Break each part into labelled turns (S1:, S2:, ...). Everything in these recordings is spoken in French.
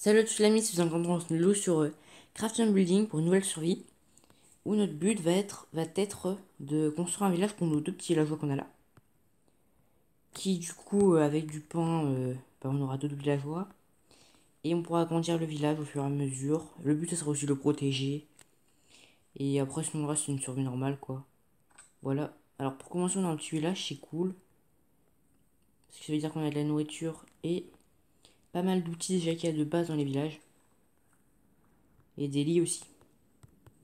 S1: Salut à tous les amis, c'est 50 Nelo sur Craft and Building pour une nouvelle survie où notre but va être de construire un village pour nos deux petits villageois qu'on a là. Qui du coup avec du pain, on aura deux villageois et on pourra agrandir le village au fur et à mesure. Le but ça sera aussi de le protéger et après sinon le reste c'est une survie normale quoi. Voilà. Alors pour commencer on a un petit village, c'est cool. Parce que ça veut dire qu'on a de la nourriture et pas mal d'outils déjà qu'il y a de base dans les villages. Et des lits aussi.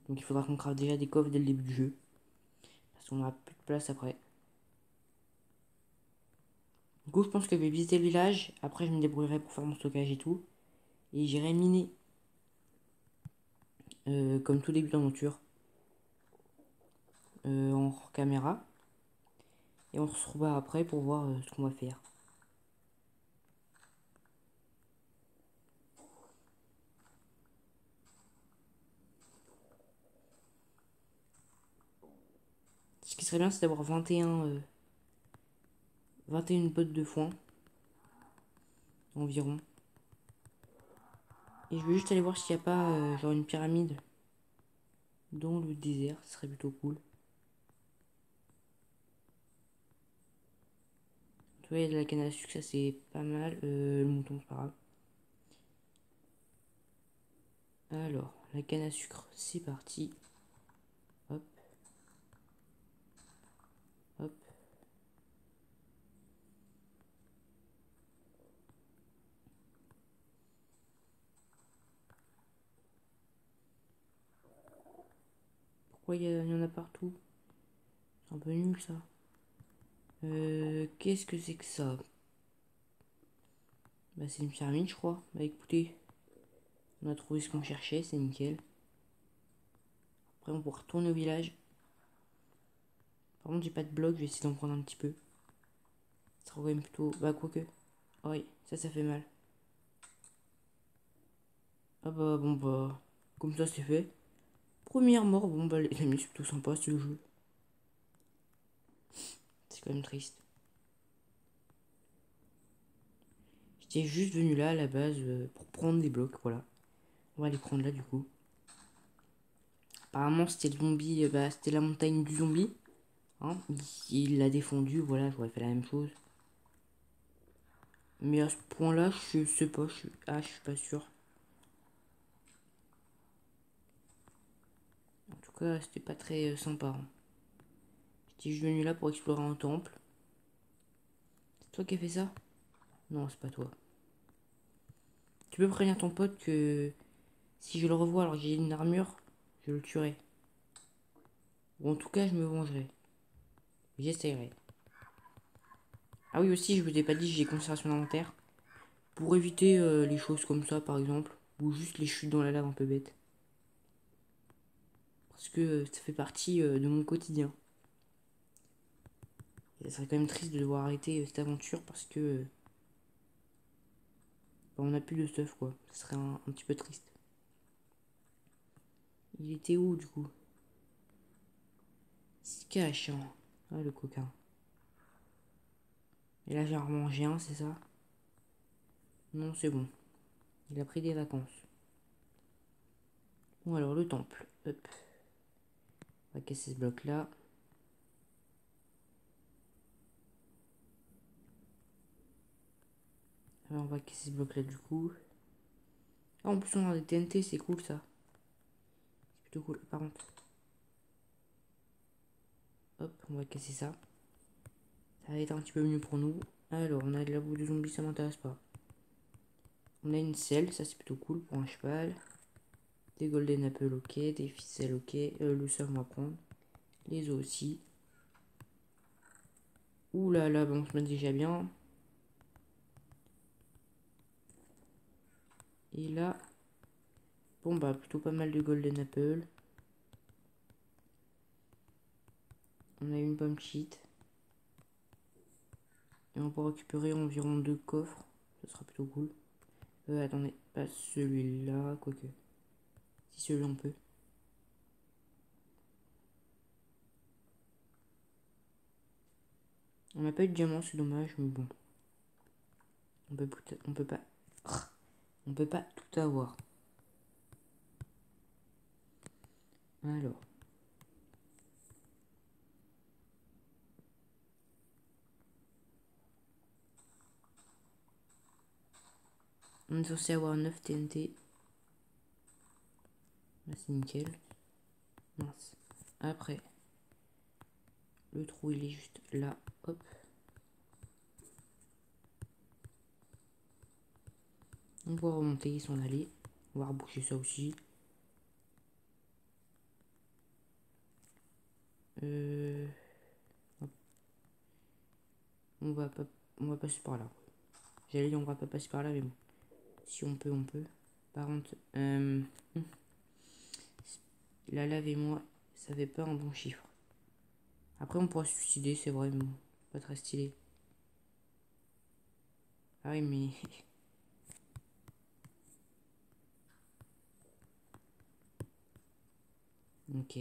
S1: Donc il faudra qu'on crafte déjà des coffres dès le début du jeu. Parce qu'on n'aura plus de place après. Du coup, je pense que je vais visiter le village. Après, je me débrouillerai pour faire mon stockage et tout. Et j'irai miner. Comme tout début d'aventure. En hors caméra. Et on se revoit après pour voir ce qu'on va faire. Ce qui serait bien, c'est d'avoir 21 bottes de foin. Environ. Et je vais juste aller voir s'il n'y a pas genre une pyramide dans le désert. Ce serait plutôt cool. Tu vois, il y a de la canne à sucre, ça c'est pas mal. Le mouton, c'est pas grave. Alors, la canne à sucre, c'est parti. Hop, hop. Pourquoi il y en a partout? C'est un peu nul ça. Qu'est-ce que c'est que ça? Bah c'est une pyramide je crois. Bah écoutez, on a trouvé ce qu'on cherchait, c'est nickel. Après on pourra retourner au village. Par contre j'ai pas de bloc, je vais essayer d'en prendre un petit peu. Ça sera quand même plutôt... Bah quoique. Oh, oui, ça fait mal. Ah bah bon bah... Comme ça c'est fait. Première mort, bon bah les amis c'est plutôt sympa ce jeu. C'est quand même triste. J'étais juste venu là à la base pour prendre des blocs, voilà. On va les prendre là du coup. Apparemment c'était le zombie, bah c'était la montagne du zombie. Hein, il l'a défendu, voilà, j'aurais fait la même chose. Mais à ce point-là, je sais pas, je suis pas sûr. En tout cas, c'était pas très sympa, hein. J'étais juste venu là pour explorer un temple. C'est toi qui as fait ça? Non, c'est pas toi. Tu peux prévenir ton pote que si je le revois alors que j'ai une armure, je le tuerai. Ou en tout cas, je me vengerai. J'essayerai. Ah oui, aussi, je vous ai pas dit, j'ai conservation d'inventaire. Pour éviter les choses comme ça, par exemple. Ou juste les chutes dans la lave un peu bêtes. Parce que ça fait partie de mon quotidien. Et ça serait quand même triste de devoir arrêter cette aventure parce que bah, on a plus de stuff quoi. Ce serait un petit peu triste. Il était où du coup? Il se cache, hein. Ah le coquin. Et là j'ai remangé un, c'est ça? Non, c'est bon. Il a pris des vacances. Bon alors le temple. Hop. On va casser ce bloc là. Alors on va casser ce bloc là du coup. Ah en plus on a des TNT, c'est cool ça. C'est plutôt cool. Par contre. Hop, on va casser ça. Ça va être un petit peu mieux pour nous. Alors on a de la boue de zombie, ça m'intéresse pas. On a une selle, ça c'est plutôt cool pour un cheval. Des golden apple ok, des ficelles ok, le savon on va prendre. Les os aussi. Ouh là là, bon, on se met déjà bien. Et là, bon bah plutôt pas mal de golden apple. On a une pomme cheat. Et on peut récupérer environ 2 coffres. Ce sera plutôt cool. Attendez, pas celui-là, quoique. Si celui-là on peut. On n'a pas eu de diamant, c'est dommage, mais bon. On peut pas. On peut pas tout avoir. Alors. On est censé avoir 9 TNT. Là, c'est nickel. Mince. Après. Le trou, il est juste là. Hop. On va remonter, s'en aller. On va reboucher ça aussi. On va passer par là. J'allais dire on va pas passer par là, mais bon. Si on peut, on peut. Par contre, la lave et moi, ça fait pas un bon chiffre. Après, on pourra se suicider, c'est vrai, mais bon, pas très stylé. Ah oui, mais... ok.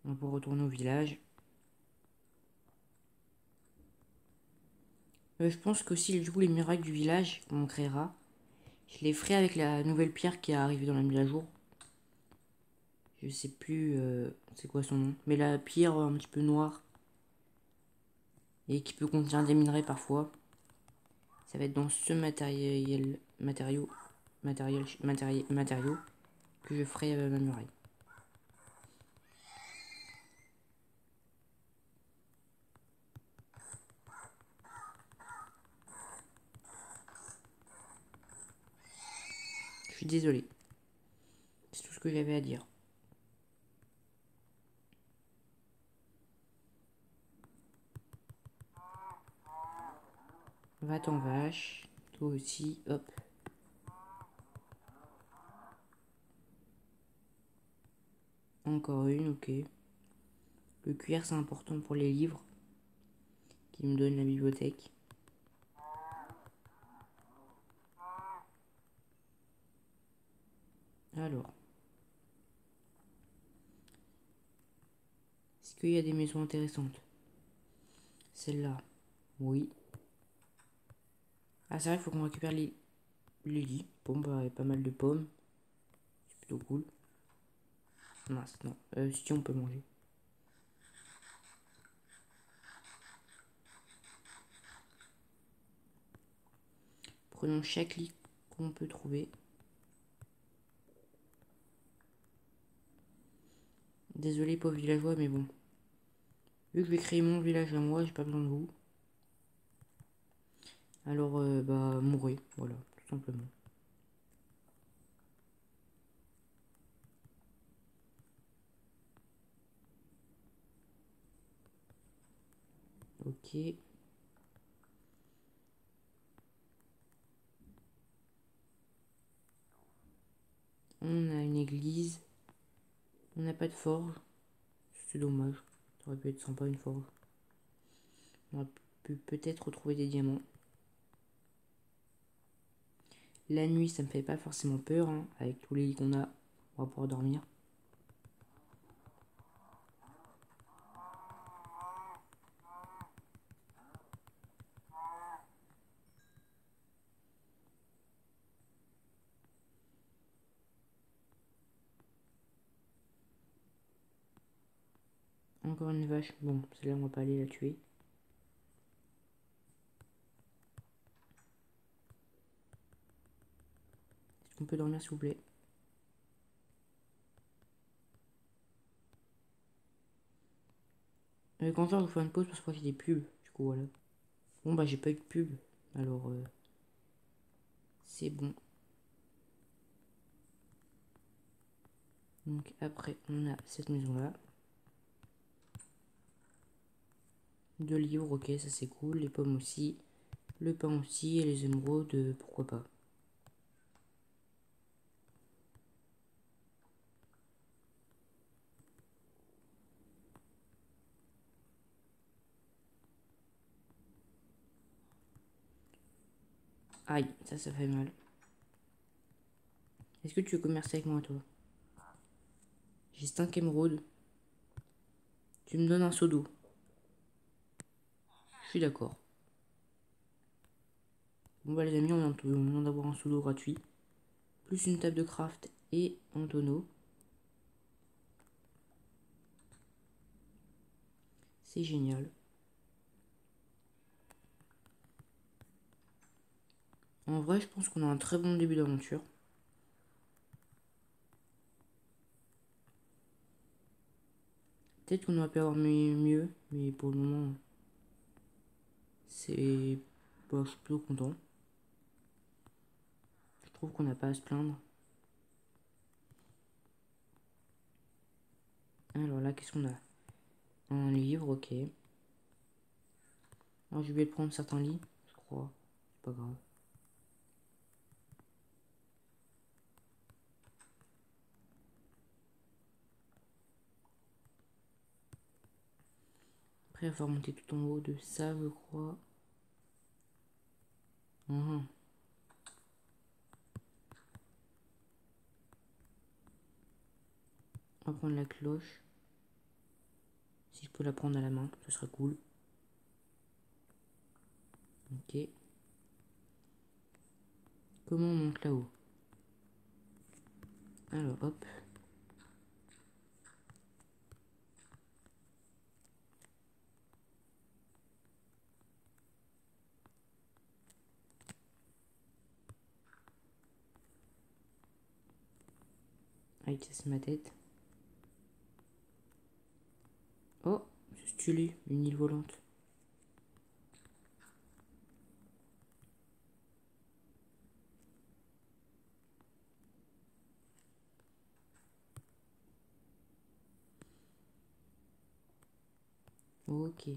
S1: On peut retourner au village. Je pense qu'aussi, du coup, les miracles du village qu'on créera, je les ferai avec la nouvelle pierre qui est arrivée dans la mise à jour. Je sais plus c'est quoi son nom. Mais la pierre un petit peu noire et qui peut contenir des minerais parfois. Ça va être dans ce matériau que je ferai ma muraille. Je suis désolé. C'est tout ce que j'avais à dire. Va-t'en vache. Toi aussi. Hop. Encore une, ok. Le cuir c'est important pour les livres qui me donnent la bibliothèque. Alors. Est-ce qu'il y a des maisons intéressantes? Celle-là. Oui. Ah c'est vrai, il faut qu'on récupère les lits. Bon bah il y a pas mal de pommes. C'est plutôt cool. Mince, non. Si on peut manger. Prenons chaque lit qu'on peut trouver. Désolé pauvre villageois, mais bon. Vu que je vais créer mon village à moi, j'ai pas besoin de vous. Alors, bah, mourrez. Voilà, tout simplement. Ok. On a une église. On n'a pas de forge. C'est dommage. Ça aurait pu être sympa une forge. On aurait pu peut-être retrouver des diamants. La nuit, ça me fait pas forcément peur. Hein. Avec tous les lits qu'on a, on va pouvoir dormir. Encore une vache. Bon, celle-là, on va pas aller la tuer. Est-ce qu'on peut dormir, s'il vous plaît? Quand je vais faire une pause parce qu'il y a des pubs. Du coup, voilà. Bon, bah, j'ai pas eu de pub. Alors, c'est bon. Donc, après, on a cette maison-là. 2 livres, ok, ça c'est cool. Les pommes aussi. Le pain aussi. Et les émeraudes, pourquoi pas. Aïe, ça fait mal. Est-ce que tu veux commercer avec moi, toi? J'ai 5 émeraudes. Tu me donnes un seau d'eau. Je suis d'accord. Bon bah les amis, on vient d'avoir un sous-dos gratuit. Plus une table de craft et un tonneau. C'est génial. En vrai, je pense qu'on a un très bon début d'aventure. Peut-être qu'on aurait pu avoir mieux, mais pour le moment, c'est... Bah, je suis plutôt content. Je trouve qu'on n'a pas à se plaindre. Alors là, qu'est-ce qu'on a? Un livre, ok. Alors je vais prendre certains lits, je crois. C'est pas grave. Après, il va falloir monter tout en haut de ça, je crois. Mhm. On va prendre la cloche. Si je peux la prendre à la main, ce serait cool. Ok. Comment on monte là-haut? Alors, hop. Aïe, ça c'est ma tête. Oh, c'est stylé, une île volante. Ok.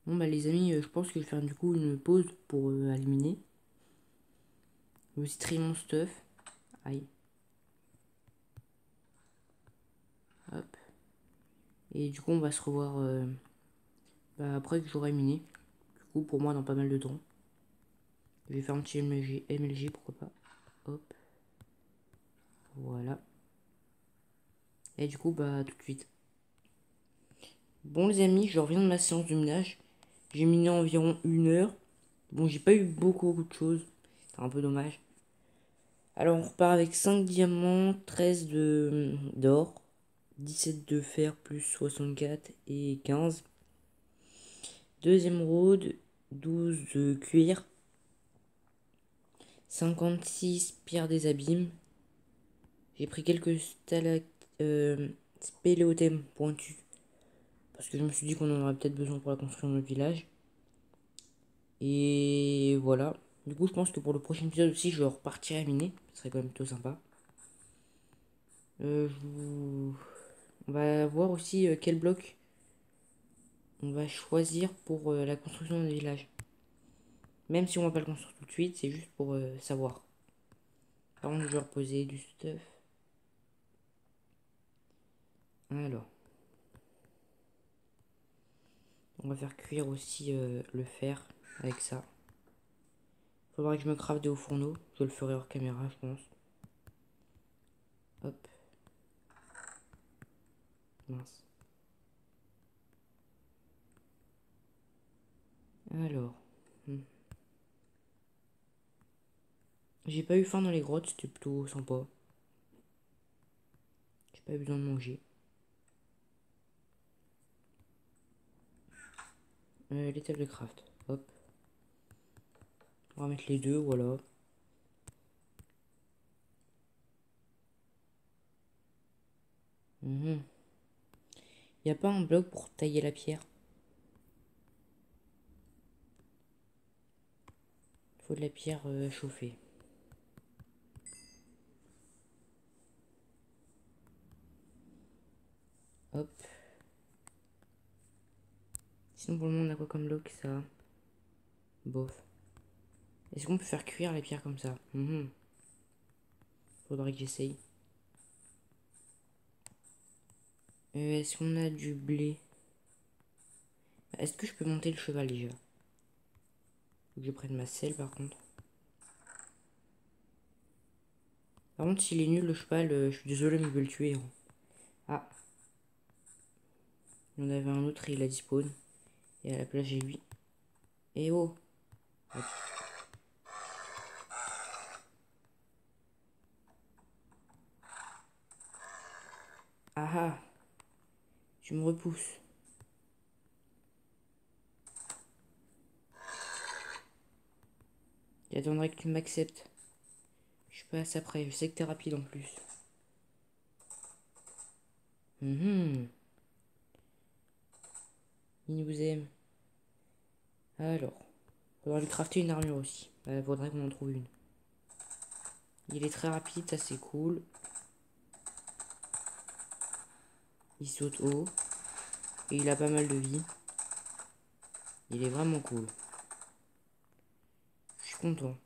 S1: Bon bah les amis, je pense que je vais faire du coup une pause pour éliminer. Le stream mon stuff. Aïe. Hop. Et du coup on va se revoir bah, après que j'aurai miné. Du coup pour moi dans pas mal de temps. Je vais faire un petit MLG, pourquoi pas. Hop. Voilà. Et du coup bah tout de suite. Bon les amis, je reviens de ma séance de minage. J'ai miné environ 1 heure. Bon j'ai pas eu beaucoup de choses. C'est un peu dommage. Alors on repart avec 5 diamants, 13 d'or, 17 de fer plus 64 et 15. Deuxième road, 12 de cuir, 56 pierres des abîmes. J'ai pris quelques spéléothèmes pointus parce que je me suis dit qu'on en aurait peut-être besoin pour la construction de notre village. Et voilà. Du coup, je pense que pour le prochain épisode aussi, je repartirai à miner. Ce serait quand même plutôt sympa. On va voir aussi quel bloc on va choisir pour la construction d'un village. Même si on va pas le construire tout de suite, c'est juste pour savoir. Par contre, je vais reposer du stuff. Alors, on va faire cuire aussi le fer avec ça. Faudra que je me crafte des hauts fourneaux. Je le ferai hors caméra, je pense. Hop. Mince. Alors. J'ai pas eu faim dans les grottes, c'était plutôt sympa. J'ai pas eu besoin de manger. Les tables de craft. Hop. On va mettre les deux, voilà. Y a pas un bloc pour tailler la pierre? Il faut de la pierre chauffée. Hop. Sinon pour le moment on a quoi comme bloc ça? Bof. Est-ce qu'on peut faire cuire les pierres comme ça? Faudrait que j'essaye. Est-ce qu'on a du blé? Est-ce que je peux monter le cheval déjà? Faut que je prenne ma selle par contre. Par contre s'il est nul le cheval, je suis désolé mais je vais le tuer, hein. Ah. Il y en avait un autre et il a dispawn. Et à la place j'ai lui. Eh oh. Ah ah. Tu me repousses. J'attendrai que tu m'acceptes. Je passe après. Je sais que t'es rapide en plus. Il vous aime. Alors. Faudra lui crafter une armure aussi. Faudrait qu'on en trouve une. Il est très rapide, ça c'est cool. Il saute haut. Et il a pas mal de vie. Il est vraiment cool. Je suis content.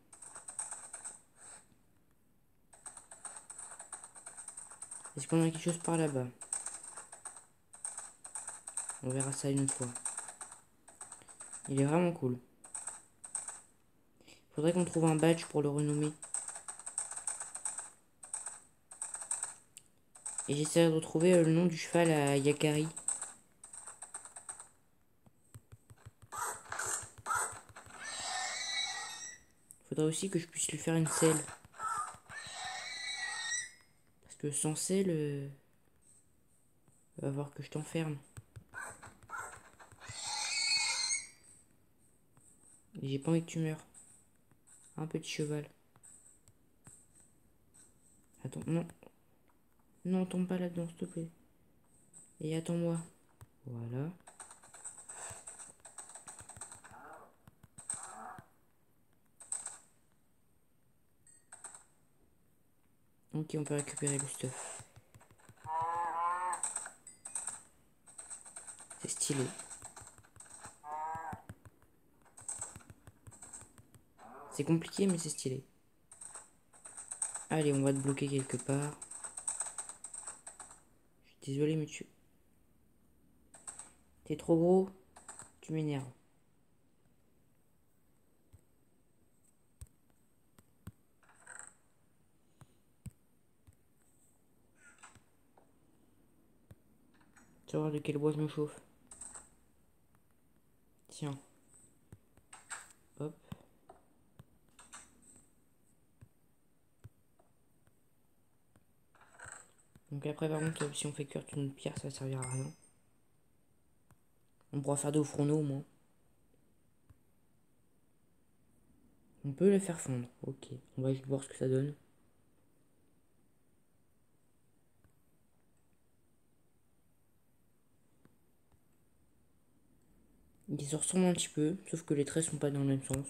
S1: Est-ce qu'on a quelque chose par là-bas? On verra ça une autre fois. Il est vraiment cool. Faudrait qu'on trouve un badge pour le renommer. Et j'essaierai de retrouver le nom du cheval à Yakari. Faudrait aussi que je puisse lui faire une selle. Parce que sans selle, va falloir que je t'enferme. Et j'ai pas envie que tu meurs. Un petit cheval. Attends, non. Non, tombe pas là-dedans, s'il te plaît. Et attends-moi. Voilà. Ok, on peut récupérer le stuff. C'est stylé. C'est compliqué, mais c'est stylé. Allez, on va te bloquer quelque part. Je suis désolé, mais tu... T'es trop gros. Tu m'énerves. Tu vas voir de quel bois je me chauffe. Tiens. Hop. Donc après, par contre, si on fait cuire toute une pierre, ça servira à rien. On pourra faire des fourneaux au moins. On peut les faire fondre. Ok. On va juste voir ce que ça donne. Ils se ressemblent un petit peu, sauf que les traits sont pas dans le même sens.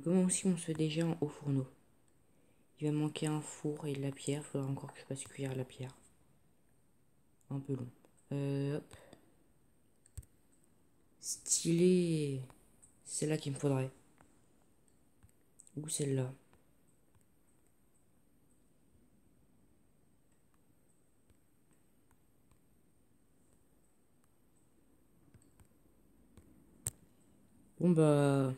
S1: Comment aussi on se fait déjà un haut fourneau? Il va manquer un four et de la pierre. Il faudra encore que je fasse cuire la pierre. Un peu long. Hop. Stylé. C'est celle-là qu'il me faudrait. Ou celle-là. Bon bah...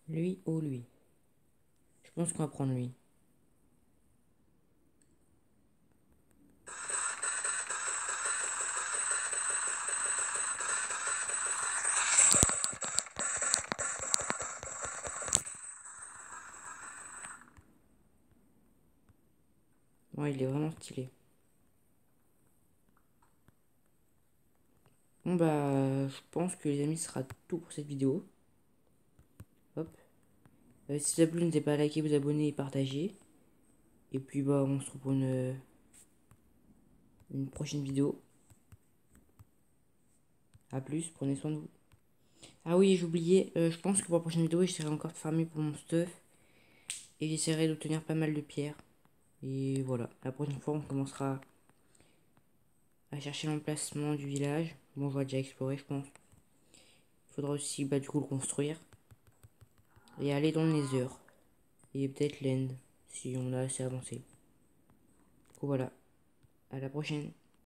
S1: Lui ou lui. Je pense qu'on va prendre lui. Ouais, il est vraiment stylé. Bon bah... Je pense que les amis, ce sera tout pour cette vidéo. Hop. Si ça vous a plu, n'hésitez pas à liker, vous abonner et partager. Et puis bah on se retrouve pour une prochaine vidéo. A plus, prenez soin de vous. Ah oui, j'oubliais, je pense que pour la prochaine vidéo, j'essaierai encore de farmer pour mon stuff. Et j'essaierai d'obtenir pas mal de pierres. Et voilà, la prochaine fois, on commencera à chercher l'emplacement du village. Bon, je vais déjà explorer, je pense. Il faudra aussi, bah, du coup, le construire. Et aller dans le Nether. Et peut-être l'End, si on a assez avancé. Du coup, voilà. À la prochaine.